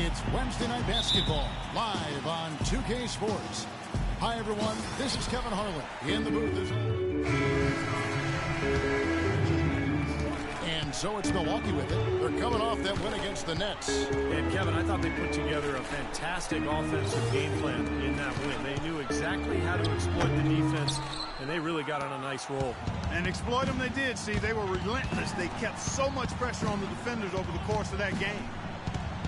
It's Wednesday Night Basketball, live on 2K Sports. Hi, everyone. This is Kevin Harlan. In the booth and so it's Milwaukee with it. They're coming off that win against the Nets. And, Kevin, I thought they put together a fantastic offensive game plan in that win. They knew exactly how to exploit the defense, and they really got on a nice roll. And exploit them they did. See, they were relentless. They kept so much pressure on the defenders over the course of that game.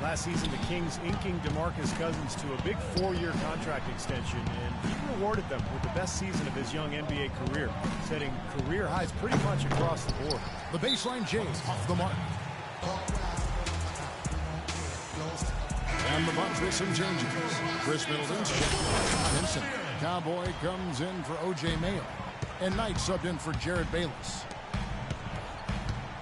Last season, the Kings inking DeMarcus Cousins to a big 4-year contract extension, and he rewarded them with the best season of his young NBA career, setting career highs pretty much across the board. The baseline J off the mark. And the Bucks with some changes. Chris Middleton's Vincent. Cowboy comes in for O.J. Mayo. And Knight subbed in for Jared Bayless.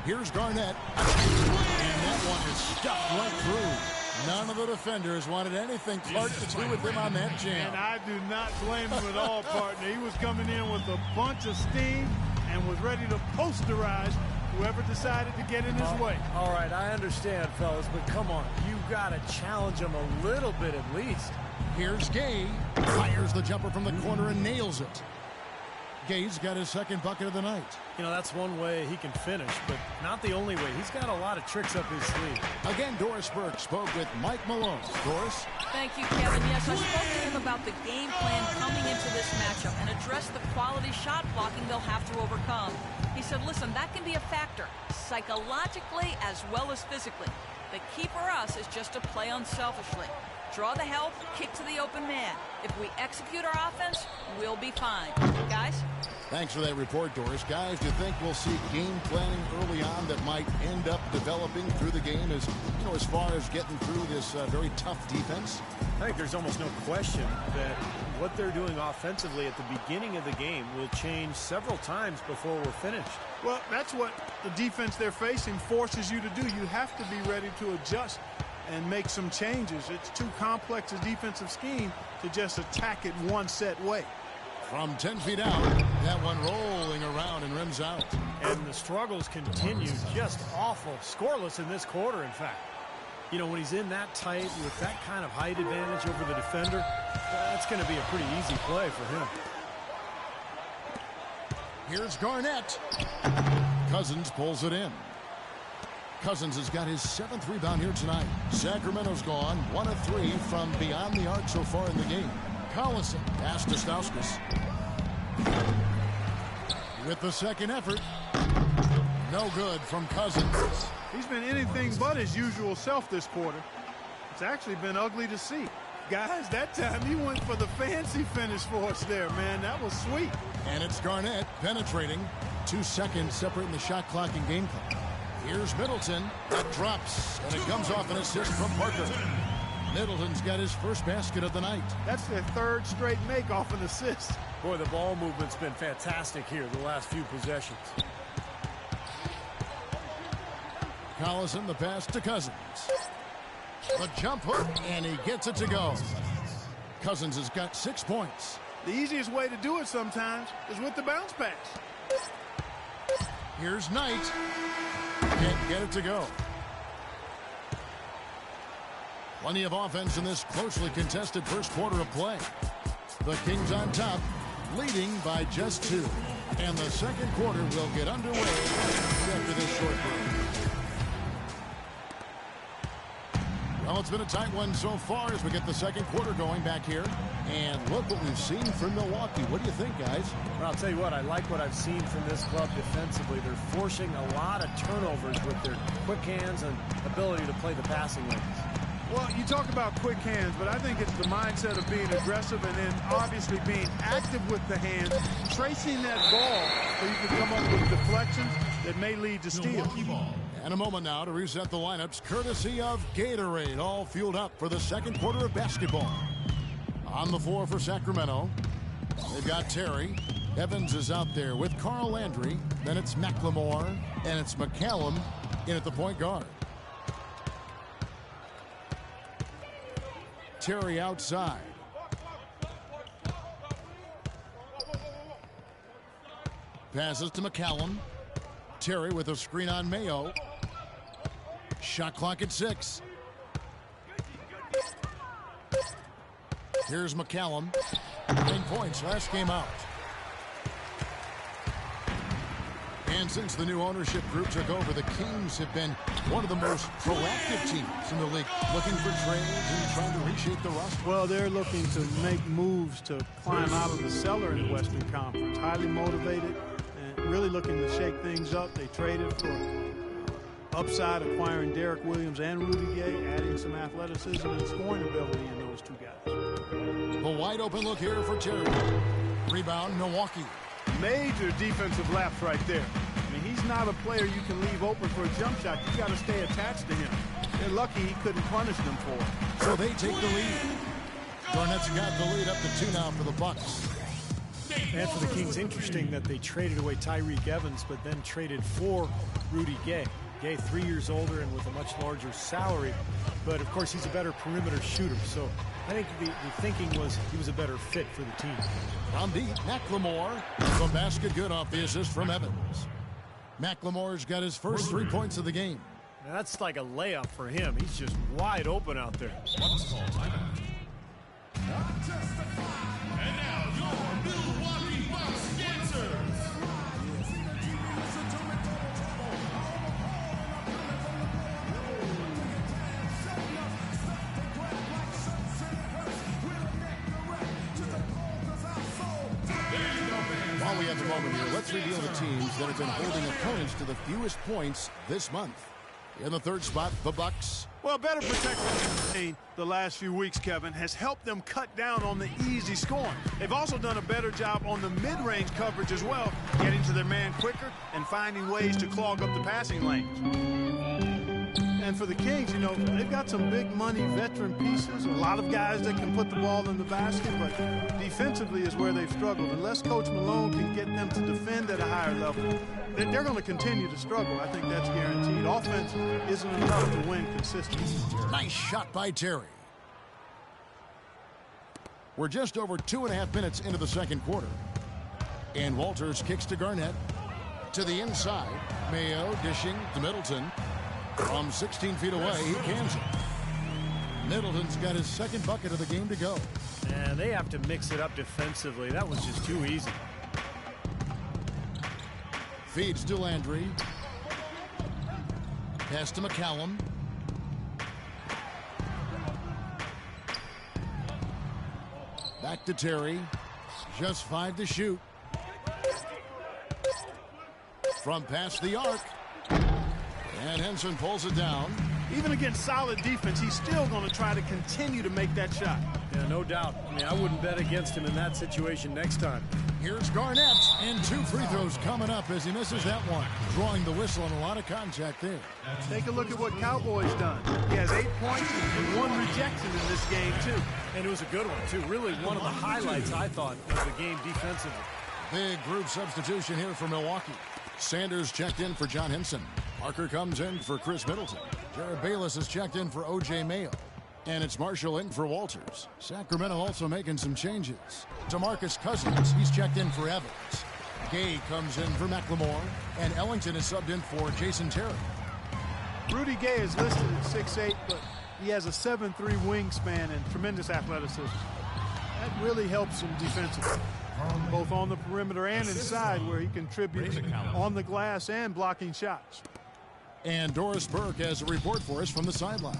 Here's Garnett. And that one is stuffed right through. None of the defenders wanted anything Clark to do with him on that jam. And I do not blame him at all, partner. He was coming in with a bunch of steam and was ready to posterize whoever decided to get in his way. All right, I understand, fellas, but come on. You've got to challenge him a little bit at least. Here's Gay. Fires the jumper from the corner and nails it. Gay's got his second bucket of the night. You know, that's one way he can finish, but not the only way. He's got a lot of tricks up his sleeve. Again, Doris Burke spoke with Mike Malone. Doris? Thank you, Kevin. Yes, I spoke to him about the game plan coming into this matchup and addressed the quality shot blocking they'll have to overcome. He said, listen, that can be a factor, psychologically as well as physically. The key for us is just to play unselfishly. Draw the help, kick to the open man. If we execute our offense, we'll be fine. Guys? Thanks for that report, Doris. Guys, do you think we'll see game planning early on that might end up developing through the game as far as getting through this very tough defense? I think there's almost no question that what they're doing offensively at the beginning of the game will change several times before we're finished. Well, that's what the defense they're facing forces you to do. You have to be ready to adjust and make some changes. It's too complex a defensive scheme to just attack it one set way. From 10 feet out, that one rolling around and rims out. And the struggles continue, just awful. Scoreless in this quarter, in fact. You know, when he's in that tight with that kind of height advantage over the defender, that's going to be a pretty easy play for him. Here's Garnett. Cousins pulls it in. Cousins has got his 7th rebound here tonight. Sacramento's gone 1 of 3 from beyond the arc so far in the game. Collison pass to Stauskas. With the second effort. No good from Cousins. He's been anything but his usual self this quarter. It's actually been ugly to see. Guys, that time he went for the fancy finish for us there, man. That was sweet. And it's Garnett penetrating. 2 seconds separating the shot clock and game clock. Here's Middleton. That drops, and it comes off an assist from Parker. Middleton's got his first basket of the night. That's their 3rd straight make off an assist. Boy, the ball movement's been fantastic here the last few possessions. Collison, the pass to Cousins. The jump hook, and he gets it to go. Cousins has got 6 points. The easiest way to do it sometimes is with the bounce pass. Here's Knight. Can't get it to go. Plenty of offense in this closely contested first quarter of play. The Kings on top, leading by just 2. And the second quarter will get underway after this short break. Well, it's been a tight one so far as we get the second quarter going back here. And look what we've seen from Milwaukee. What do you think, guys? Well, I'll tell you what, I like what I've seen from this club defensively. They're forcing a lot of turnovers with their quick hands and ability to play the passing lanes. Well, you talk about quick hands, but I think it's the mindset of being aggressive and then obviously being active with the hands, tracing that ball so you can come up with deflections that may lead to steals. And a moment now to reset the lineups, courtesy of Gatorade, all fueled up for the second quarter of basketball. On the floor for Sacramento, they've got Terry. Evans is out there with Carl Landry. Then it's McLemore, and it's McCallum in at the point guard. Terry outside. Passes to McCallum. Terry with a screen on Mayo. Shot clock at 6. Here's McCallum. 9 points last game out. And since the new ownership group took over, the Kings have been one of the most proactive teams in the league, looking for trades and trying to reshape the roster. Well, they're looking to make moves to climb out of the cellar in the Western Conference. Highly motivated and really looking to shake things up. They traded for upside, acquiring Derek Williams and Rudy Gay, adding some athleticism and scoring ability in those two guys. A wide open look here for Terry. Rebound, Milwaukee. Major defensive lapse right there. I mean, he's not a player you can leave open for a jump shot. You got to stay attached to him. They're lucky he couldn't punish them for it. So they take the lead. Garnett's got the lead up to 2 now for the Bucks. And for the Kings, interesting that they traded away Tyreek Evans, but then traded for Rudy Gay. Gay, 3 years older and with a much larger salary, but of course he's a better perimeter shooter. So I think the thinking was he was a better fit for the team. From deep, McLemore. The basket good off the assist from Evans. McLemore's got his first 3 points of the game. Now that's like a layup for him. He's just wide open out there. And now your Milwaukee Bucks answers. While we have a moment here, let's reveal the teams that have been holding opponents to the fewest points this month. In the third spot, the Bucks. Well, better protection the last few weeks, Kevin, has helped them cut down on the easy scoring. They've also done a better job on the mid-range coverage as well, getting to their man quicker and finding ways to clog up the passing lanes. And for the Kings, you know, they've got some big money veteran pieces, a lot of guys that can put the ball in the basket, but defensively is where they've struggled. Unless Coach Malone can get them to defend at a higher level, they're going to continue to struggle. I think that's guaranteed. Offense isn't enough to win consistently. Nice shot by Terry. We're just over 2.5 minutes into the second quarter. And Walters kicks to Garnett. To the inside. Mayo dishing to Middleton. From 16 feet away, he cans it. Middleton's got his second bucket of the game to go. And they have to mix it up defensively. That was just too easy. Feeds to Landry. Pass to McCallum. Back to Terry. Just 5 to shoot. From past the arc. And Henson pulls it down. Even against solid defense, he's still going to try to continue to make that shot. Yeah, no doubt. I mean, I wouldn't bet against him in that situation next time. Here's Garnett, and 2 free throws coming up as he misses that one. Drawing the whistle and a lot of contact there. Take a look at what Cowboy's done. He has 8 points and 1 rejection in this game, too. And it was a good one, too. Really one of the highlights, I thought, of the game defensively. Big group substitution here for Milwaukee. Sanders checked in for John Henson. Parker comes in for Chris Middleton. Jared Bayless is checked in for O.J. Mayo. And it's Marshall in for Walters. Sacramento also making some changes. DeMarcus Cousins, he's checked in for Evans. Gay comes in for McLemore. And Ellington is subbed in for Jason Terry. Rudy Gay is listed at 6'8", but he has a 7'3" wingspan and tremendous athleticism. That really helps him defensively, both on the perimeter and inside, where he contributes on the glass and blocking shots. And Doris Burke has a report for us from the sideline.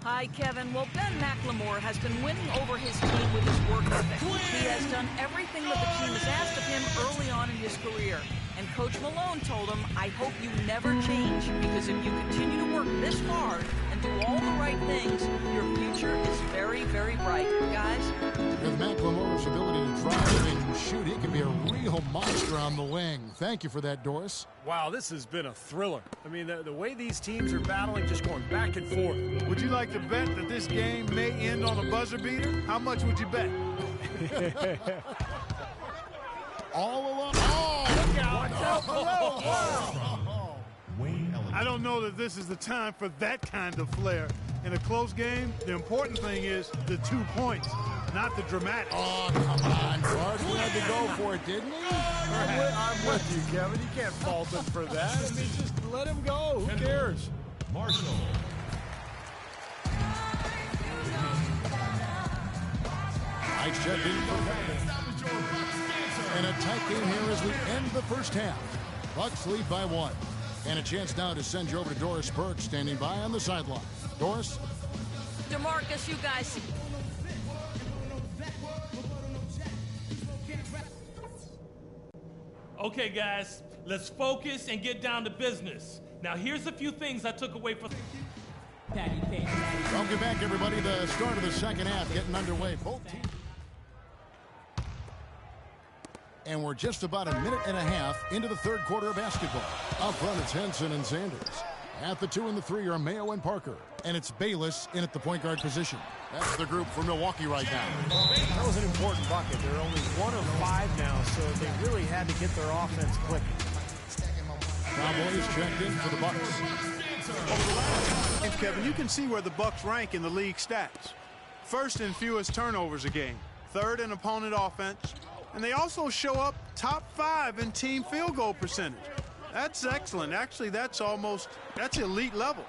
Hi, Kevin. Well, Ben McLemore has been winning over his team with his work ethic. He has done everything that the team has asked of him early on in his career. And Coach Malone told him, I hope you never change, because if you continue to work this hard and do all the right things, your future is very, very bright. Guys? With McLemore's ability to drive and shoot, he can be a real monster on the wing. Thank you for that, Doris. Wow, this has been a thriller. I mean, the way these teams are battling, just going back and forth. Would you like to bet that this game may end on a buzzer beater? How much would you bet? All along. Oh, look out. Watch out below. Wow. I don't know that this is the time for that kind of flair. In a close game, the important thing is the 2 points, not the dramatics. Oh, come on, Clark. He had to go for it, didn't he? I'm with you, Kevin. You can't fault him for that. I mean, just let him go. Who cares? Marshall. Knights check in for and a tight game here as we end the first half. Bucks lead by 1. And a chance now to send you over to Doris Burke, standing by on the sideline. Doris? DeMarcus, you guys. Okay, guys, let's focus and get down to business. Now, here's a few things I took away from... Welcome back, everybody. The start of the second half getting underway. Both teams. And we're just about a minute and a half into the third quarter of basketball. Up front, it's Henson and Sanders. At the 2 and the 3 are Mayo and Parker. And it's Bayless in at the point guard position. That's the group for Milwaukee right now. That was an important bucket. They're only 1 of 5 now, so they really had to get their offense clicking. Cowboys checked in for the Bucks. Kevin, you can see where the Bucks rank in the league stats. First in fewest turnovers a game. Third in opponent offense. And they also show up top 5 in team field goal percentage. That's excellent. Actually, that's elite level.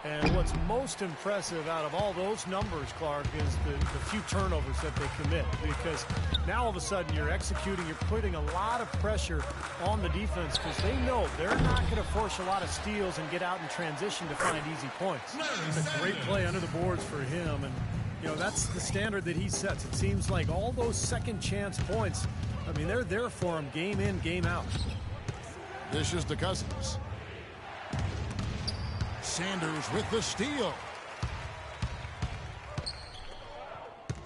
And what's most impressive out of all those numbers, Clark, is the few turnovers that they commit. Because now all of a sudden you're executing, you're putting a lot of pressure on the defense because they know they're not going to force a lot of steals and get out in transition to find easy points. It's a great play under the boards for him. And, you know, that's the standard that he sets. It seems like all those second chance points, I mean, they're there for him game in, game out. This is DeCousins. Sanders with the steal.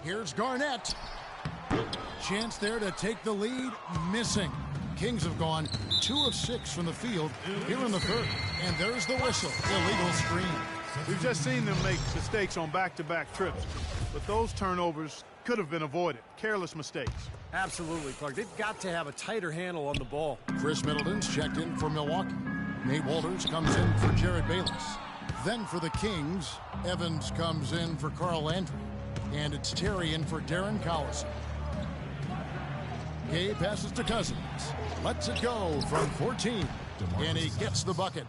Here's Garnett. Chance there to take the lead. Missing. Kings have gone 2 of 6 from the field here in the third. And there's the whistle. Illegal screen. We've just seen them make mistakes on back-to-back trips. But those turnovers could have been avoided. Careless mistakes. Absolutely, Clark. They've got to have a tighter handle on the ball. Chris Middleton's checked in for Milwaukee. Nate Walters comes in for Jared Bayless. Then for the Kings, Evans comes in for Carl Landry. And it's Terry in for Darren Collison. Gay passes to Cousins. Lets it go from 14. And he gets the bucket.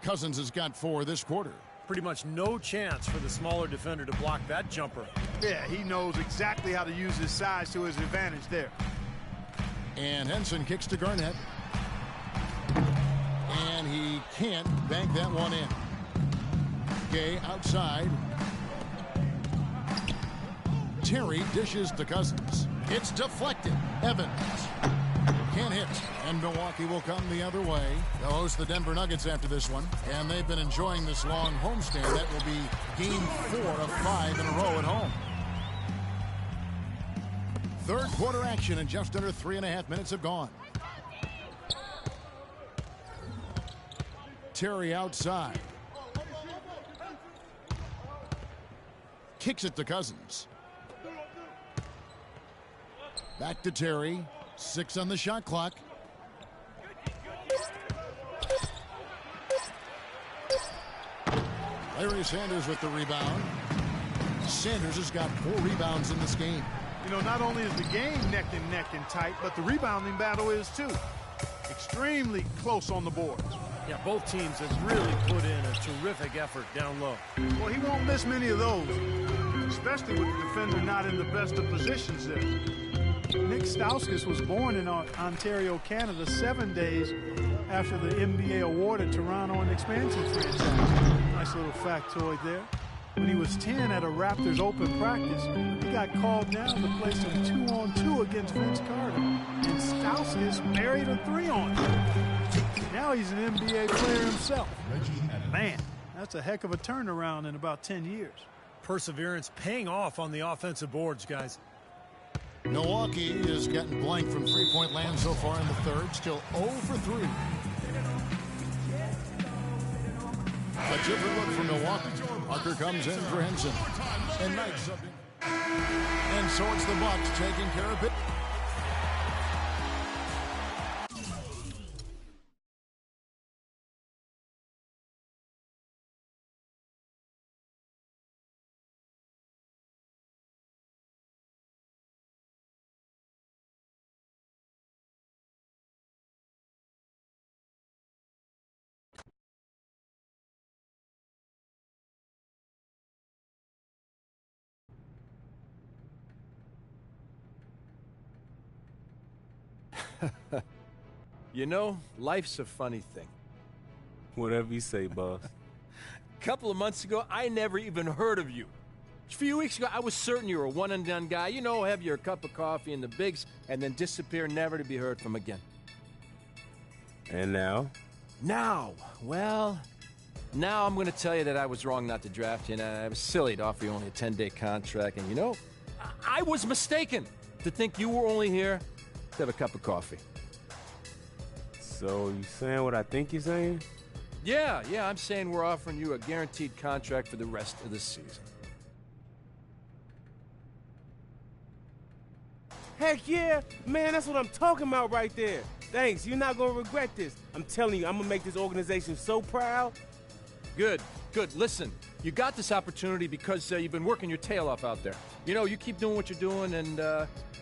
Cousins has got 4 this quarter. Pretty much no chance for the smaller defender to block that jumper. Yeah, he knows exactly how to use his size to his advantage there. And Henson kicks to Garnett. And he can't bank that one in. Gay outside. Terry dishes to Cousins. It's deflected. Evans can't hit. And Milwaukee will come the other way. They'll host the Denver Nuggets after this one. And they've been enjoying this long homestand. That will be game 4 of 5 in a row at home. Third quarter action, and just under 3.5 minutes have gone. Terry outside. Kicks it to Cousins. Back to Terry. 6 on the shot clock. Larry Sanders with the rebound. Sanders has got 4 rebounds in this game. You know, not only is the game neck and tight, but the rebounding battle is too. Extremely close on the boards. Yeah, both teams have really put in a terrific effort down low. Well, he won't miss many of those, especially with the defender not in the best of positions there. Nick Stauskas was born in Ontario, Canada, 7 days after the NBA awarded Toronto an expansion franchise. Nice little factoid there. When he was 10 at a Raptors open practice, he got called down to play some 2-on-2 against Vince Carter. And Stauskas buried a 3 on him. Now he's an NBA player himself. Man, that's a heck of a turnaround in about 10 years. Perseverance paying off on the offensive boards, guys. Milwaukee is getting blank from three-point land so far in the third. Still 0 for 3. A different look for Milwaukee. Parker comes in for Henson. And Knight subbing. And so it's the Bucks taking care of it. You know, life's a funny thing. Whatever you say, boss. A couple of months ago, I never even heard of you. A few weeks ago, I was certain you were a one-and-done guy. You know, have your cup of coffee in the bigs, and then disappear, never to be heard from again. And now? Now, well, now I'm going to tell you that I was wrong not to draft you, and I was silly to offer you only a 10-day contract, and you know, I was mistaken to think you were only here to have a cup of coffee. So you saying what I think you're saying? Yeah, I'm saying we're offering you a guaranteed contract for the rest of the season. Heck yeah! Man, that's what I'm talking about right there. Thanks, you're not gonna regret this. I'm telling you, I'm gonna make this organization so proud. Good. Listen, you got this opportunity because you've been working your tail off out there. You know, you keep doing what you're doing, and,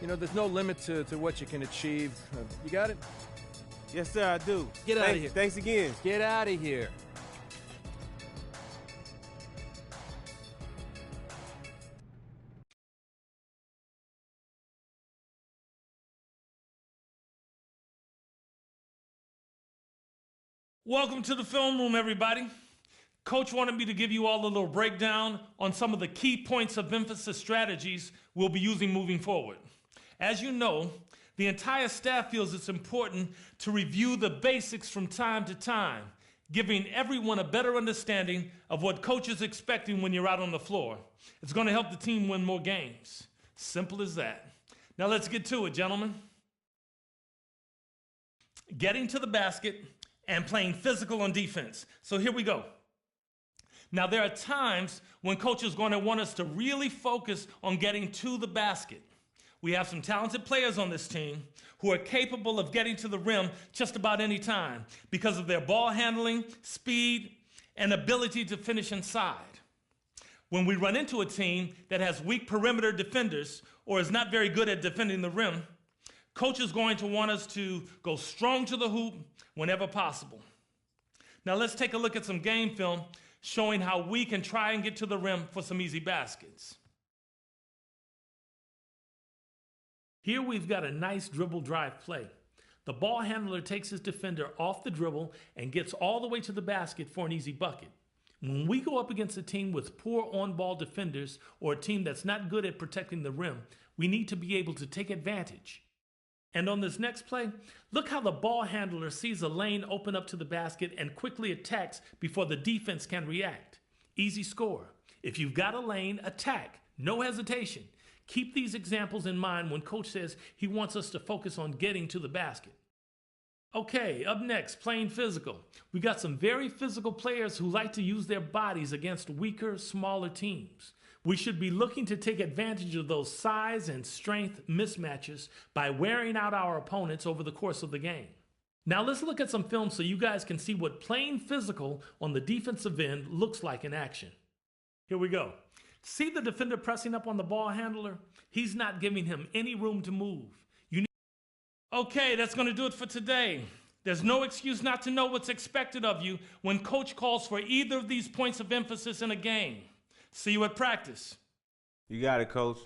you know, there's no limit to what you can achieve. You got it? Yes, sir, I do. Get out of here. Thanks again. Get out of here. Welcome to the film room, everybody. Coach wanted me to give you all a little breakdown on some of the key points of emphasis strategies we'll be using moving forward. As you know, the entire staff feels it's important to review the basics from time to time, giving everyone a better understanding of what coach is expecting when you're out on the floor. It's going to help the team win more games. Simple as that. Now let's get to it, gentlemen. Getting to the basket and playing physical on defense. So here we go. Now there are times when coach is going to want us to really focus on getting to the basket. We have some talented players on this team who are capable of getting to the rim just about any time because of their ball handling, speed, and ability to finish inside. When we run into a team that has weak perimeter defenders or is not very good at defending the rim, coach is going to want us to go strong to the hoop whenever possible. Now let's take a look at some game film showing how we can try and get to the rim for some easy baskets. Here we've got a nice dribble drive play. The ball handler takes his defender off the dribble and gets all the way to the basket for an easy bucket. When we go up against a team with poor on-ball defenders or a team that's not good at protecting the rim, we need to be able to take advantage. And on this next play, look how the ball handler sees a lane open up to the basket and quickly attacks before the defense can react. Easy score. If you've got a lane, attack. No hesitation. Keep these examples in mind when coach says he wants us to focus on getting to the basket. Okay, up next, playing physical. We got some very physical players who like to use their bodies against weaker, smaller teams. We should be looking to take advantage of those size and strength mismatches by wearing out our opponents over the course of the game. Now let's look at some film so you guys can see what playing physical on the defensive end looks like in action. Here we go. See the defender pressing up on the ball handler? He's not giving him any room to move. Okay, that's going to do it for today. There's no excuse not to know what's expected of you when coach calls for either of these points of emphasis in a game. See you at practice. You got it, coach.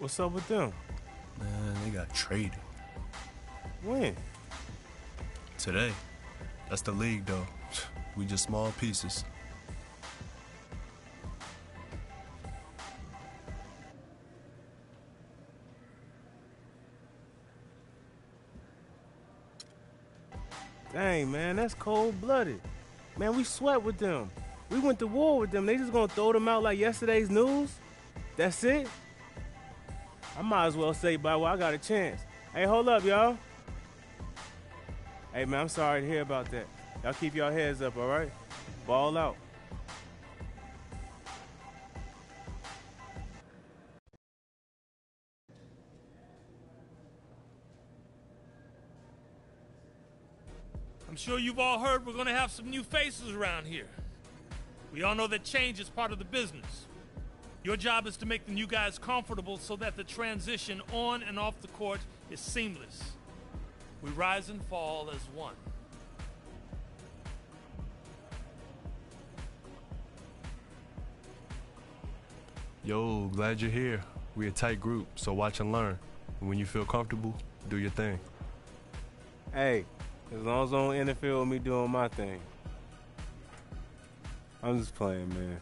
What's up with them? Man, they got traded. When? Today. That's the league, though. We just small pieces. Dang, man, that's cold-blooded. Man, we sweat with them. We went to war with them. They just gonna throw them out like yesterday's news? That's it? I might as well say, by well, I got a chance. Hey, hold up, y'all. Hey, man, I'm sorry to hear about that. Y'all keep your heads up, all right? Ball out. I'm sure you've all heard we're going to have some new faces around here. We all know that change is part of the business. Your job is to make the new guys comfortable so that the transition on and off the court is seamless. We rise and fall as one. Yo, glad you're here. We a tight group, so watch and learn. And when you feel comfortable, do your thing. Hey, as long as I don't interfere with me doing my thing. I'm just playing, man.